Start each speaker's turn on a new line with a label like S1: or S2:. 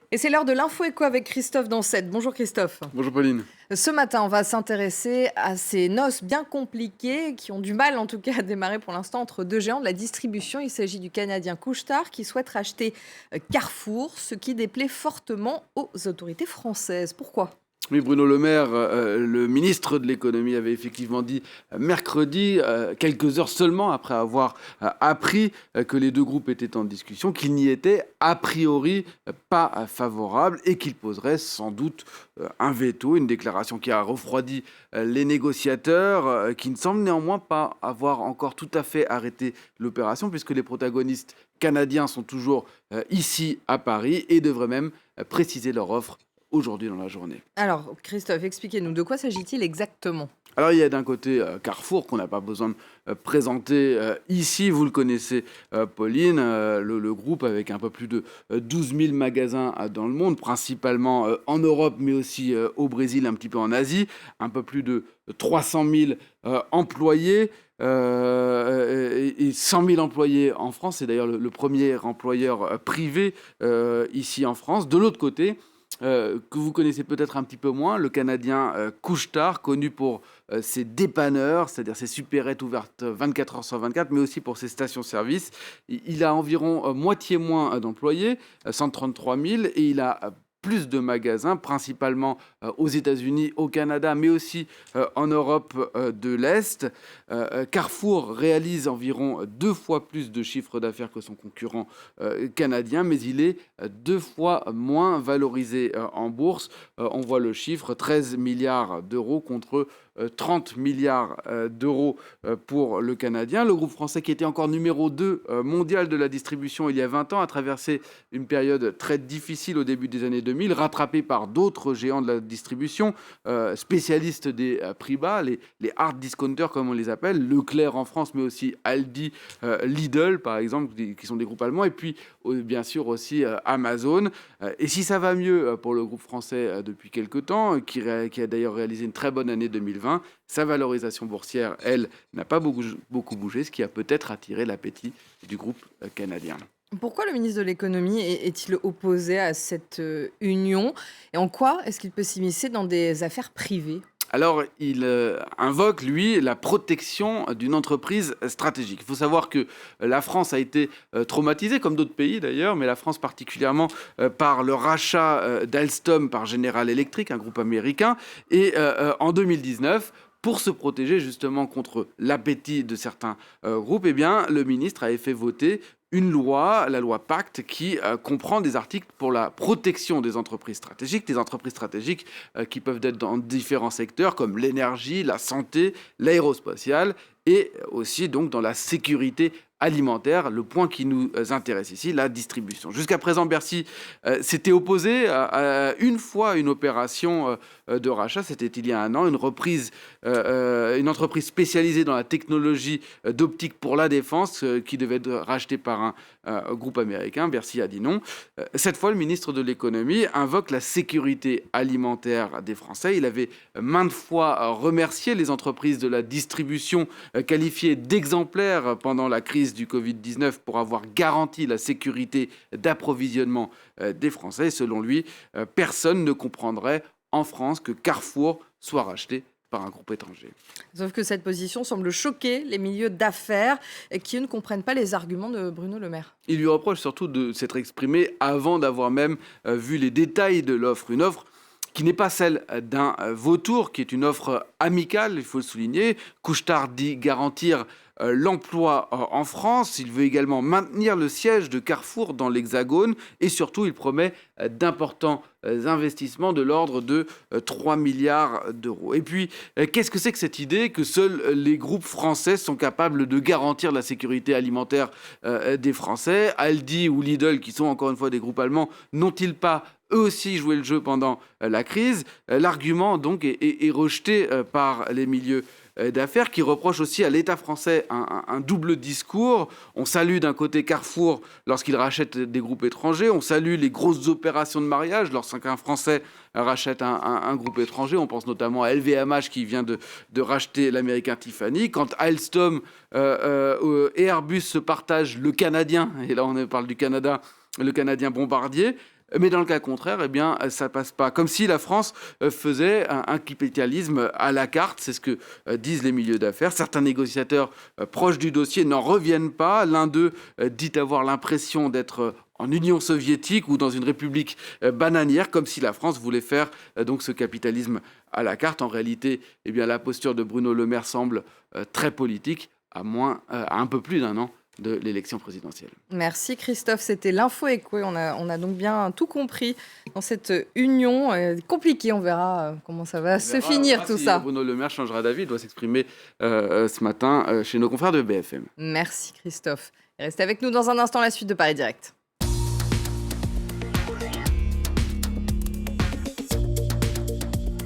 S1: Et c'est l'heure de l'info éco avec Christophe Dansette. Bonjour Christophe.
S2: Bonjour Pauline.
S1: Ce matin, on va s'intéresser à ces noces bien compliquées qui ont du mal en tout cas à démarrer pour l'instant entre deux géants de la distribution. Il s'agit du Canadien Couche-Tard qui souhaite racheter Carrefour, ce qui déplaît fortement aux autorités françaises. Pourquoi ?
S2: Oui, Bruno Le Maire, le ministre de l'économie, avait effectivement dit mercredi, quelques heures seulement après avoir appris que les deux groupes étaient en discussion, qu'il n'y était a priori pas favorable et qu'il poserait sans doute un veto, une déclaration qui a refroidi les négociateurs, qui ne semblent néanmoins pas avoir encore tout à fait arrêté l'opération, puisque les protagonistes canadiens sont toujours ici à Paris et devraient même préciser leur offre aujourd'hui dans la journée.
S1: Alors Christophe, expliquez-nous, de quoi s'agit-il exactement ?
S2: Alors il y a d'un côté Carrefour qu'on n'a pas besoin de présenter ici, vous le connaissez Pauline, le groupe avec un peu plus de 12 000 magasins dans le monde, principalement en Europe mais aussi au Brésil, un petit peu en Asie, un peu plus de 300 000 employés. Et 100 000 employés en France, c'est d'ailleurs le premier employeur privé ici en France. De l'autre côté, que vous connaissez peut-être un petit peu moins, le Canadien Couche-Tard, connu pour ses dépanneurs, c'est-à-dire ses supérettes ouvertes 24 heures sur 24, mais aussi pour ses stations-service. Il a environ moitié moins d'employés, 133 000, et il a plus de magasins, principalement aux États-Unis, au Canada, mais aussi en Europe de l'Est. Carrefour réalise environ 2 fois plus de chiffre d'affaires que son concurrent canadien, mais il est 2 fois moins valorisé en bourse. On voit le chiffre, 13 milliards d'euros contre 30 milliards d'euros pour le Canadien. Le groupe français, qui était encore numéro 2 mondial de la distribution il y a 20 ans, a traversé une période très difficile au début des années 2000, rattrapé par d'autres géants de la distribution, spécialistes des prix bas, les hard discounters comme on les appelle, Leclerc en France, mais aussi Aldi, Lidl par exemple, qui sont des groupes allemands, et puis bien sûr aussi Amazon. Et si ça va mieux pour le groupe français depuis quelques temps, qui a d'ailleurs réalisé une très bonne année 2020, sa valorisation boursière, elle, n'a pas beaucoup bougé, ce qui a peut-être attiré l'appétit du groupe canadien.
S1: Pourquoi le ministre de l'économie est-il opposé à cette union ? Et en quoi est-ce qu'il peut s'immiscer dans des affaires privées ?
S2: Alors, il invoque, lui, la protection d'une entreprise stratégique. Il faut savoir que la France a été traumatisée, comme d'autres pays d'ailleurs, mais la France particulièrement par le rachat d'Alstom par General Electric, un groupe américain. Et en 2019, pour se protéger justement contre l'appétit de certains groupes, eh bien, le ministre avait fait voter une loi, la loi Pacte, qui comprend des articles pour la protection des entreprises stratégiques qui peuvent être dans différents secteurs comme l'énergie, la santé, l'aérospatiale et aussi donc dans la sécurité alimentaire, le point qui nous intéresse ici, la distribution. Jusqu'à présent, Bercy s'était opposé à une fois une opération de rachat, c'était il y a un an, une entreprise spécialisée dans la technologie d'optique pour la défense qui devait être rachetée par un groupe américain. Bercy a dit non. Cette fois, le ministre de l'économie invoque la sécurité alimentaire des Français. Il avait maintes fois remercié les entreprises de la distribution qualifiées d'exemplaires pendant la crise du Covid-19 pour avoir garanti la sécurité d'approvisionnement des Français. Et selon lui, personne ne comprendrait en France que Carrefour soit racheté par un groupe étranger.
S1: Sauf que cette position semble choquer les milieux d'affaires qui ne comprennent pas les arguments de Bruno Le Maire.
S2: Il lui reproche surtout de s'être exprimé avant d'avoir même vu les détails de l'offre. Une offre qui n'est pas celle d'un vautour, qui est une offre amicale, il faut le souligner. Couche-Tard dit garantir l'emploi en France. Il veut également maintenir le siège de Carrefour dans l'Hexagone et surtout, il promet d'importants investissements de l'ordre de 3 milliards d'euros. Et puis, qu'est-ce que c'est que cette idée que seuls les groupes français sont capables de garantir la sécurité alimentaire des Français ? Aldi ou Lidl, qui sont encore une fois des groupes allemands, n'ont-ils pas eux aussi joué le jeu pendant la crise ? L'argument donc est rejeté par les milieux d'affaires qui reprochent aussi à l'État français un double discours. On salue d'un côté Carrefour lorsqu'il rachète des groupes étrangers, on salue les grosses opérations de mariage lorsqu'un Français rachète un groupe étranger. On pense notamment à LVMH qui vient de racheter l'américain Tiffany. Quand Alstom et Airbus se partagent le Canadien, et là on parle du Canada, le Canadien Bombardier, Mais dans le cas contraire, eh bien, ça passe pas. Comme si la France faisait un capitalisme à la carte, c'est ce que disent les milieux d'affaires. Certains négociateurs proches du dossier n'en reviennent pas. L'un d'eux dit avoir l'impression d'être en Union soviétique ou dans une république bananière, comme si la France voulait faire donc ce capitalisme à la carte. En réalité, eh bien, la posture de Bruno Le Maire semble très politique, à un peu plus d'un an de l'élection présidentielle.
S1: Merci Christophe, c'était l'info écho. On a donc bien tout compris dans cette union compliquée. On verra comment ça va se finir tout
S2: si
S1: ça.
S2: Bruno Le Maire changera d'avis, il doit s'exprimer ce matin chez nos confrères de BFM.
S1: Merci Christophe. Restez avec nous dans un instant, la suite de Paris Direct.